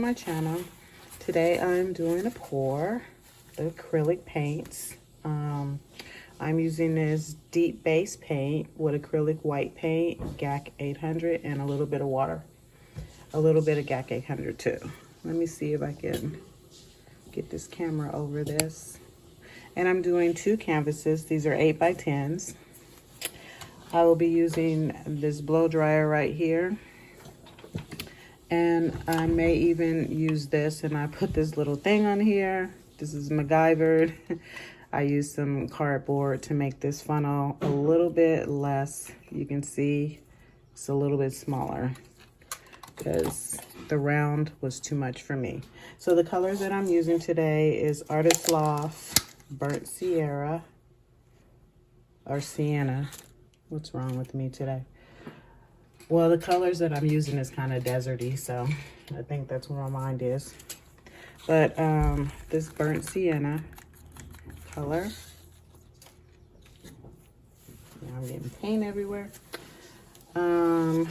my channel. Today I'm doing a pour, the acrylic paints. I'm using this deep base paint with acrylic white paint, GAC 800, and a little bit of water. A little bit of GAC 800 too. Let me see if I can get this camera over this. And I'm doing 2 canvases. These are 8x10s. I will be using this blow dryer right here. And I may even use this, and I put this little thing on here. This is MacGyvered. I used some cardboard to make this funnel a little bit less. You can see it's a little bit smaller because the round was too much for me. So the colors that I'm using today is Artist Loft, Burnt Sierra, or Sienna. What's wrong with me today? Well, the colors that I'm using is kind of deserty, so I think that's where my mind is. But this Burnt Sienna color. Now I'm getting paint everywhere. I'm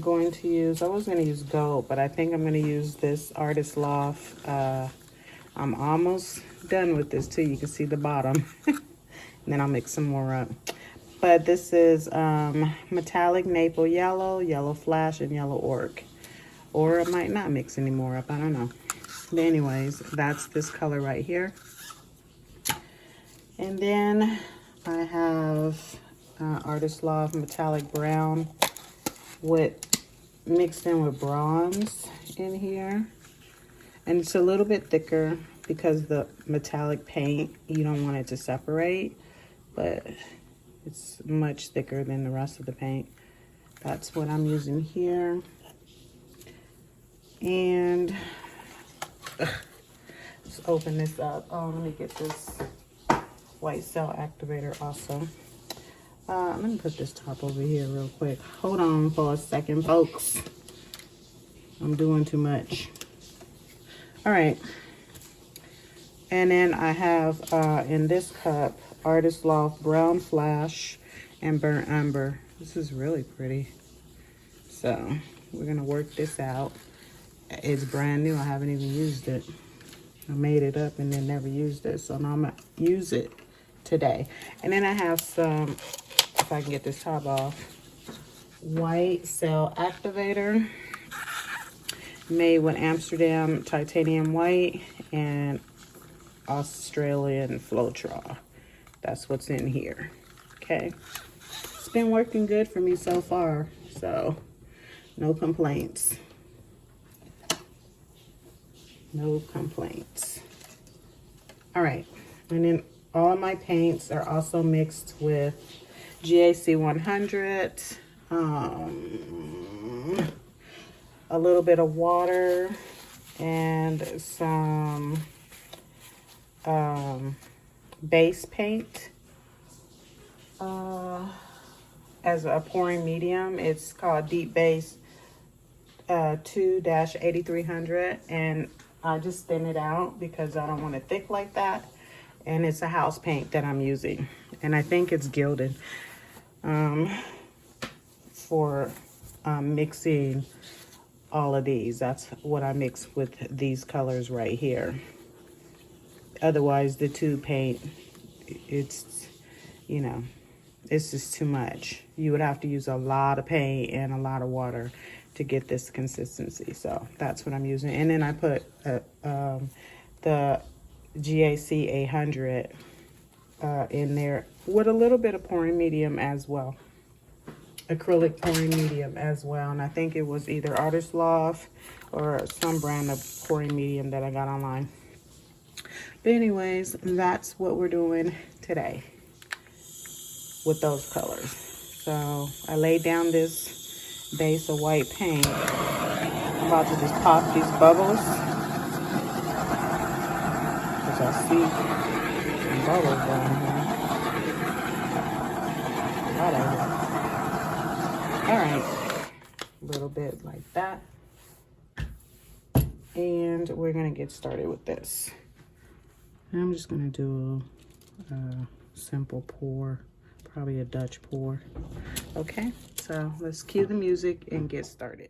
going to use, I was going to use gold, but I think I'm going to use this Artist Loft. I'm almost done with this too. You can see the bottom. And then I'll mix some more up. But this is metallic maple yellow, yellow flash, and yellow orc. Or it might not mix any more up, I don't know. But anyways, that's this color right here. And then I have Artist Loft metallic brown with mixed in with bronze in here. And it's a little bit thicker because the metallic paint, you don't want it to separate, but it's much thicker than the rest of the paint. That's what I'm using here. And let's open this up. Oh, let me get this white cell activator also. Let me put this top over here real quick. Hold on for a second, folks. I'm doing too much. All right. And then I have in this cup, Artist Loft Brown Flash and Burnt Umber. This is really pretty. So we're gonna work this out. It's brand new, I haven't even used it. I made it up and then never used it. So now I'm gonna use it today. And then I have some, if I can get this top off, white cell activator made with Amsterdam titanium white and Australian Floetrol. That's what's in here. Okay, it's been working good for me so far, so no complaints. No complaints. All right, and then all of my paints are also mixed with GAC 100, a little bit of water, and some base paint as a pouring medium. It's called Deep Base 2-8300, and I just thin it out because I don't want it thick like that. And it's a house paint that I'm using, and I think it's Gilden for mixing all of these. That's what I mix with these colors right here. Otherwise, the tube paint, it's, you know, it's just too much. You would have to use a lot of paint and a lot of water to get this consistency. So that's what I'm using. And then I put the GAC 800 in there with a little bit of pouring medium as well. Acrylic pouring medium as well. And I think it was either Artist Loft or some brand of pouring medium that I got online. But anyways, that's what we're doing today with those colors. So I laid down this base of white paint. I'm about to just pop these bubbles, because I see some bubbles down here. A lot of them. All right, a little bit like that. And we're gonna get started with this. I'm just gonna do a simple pour, probably a Dutch pour. Okay, so let's cue the music and get started.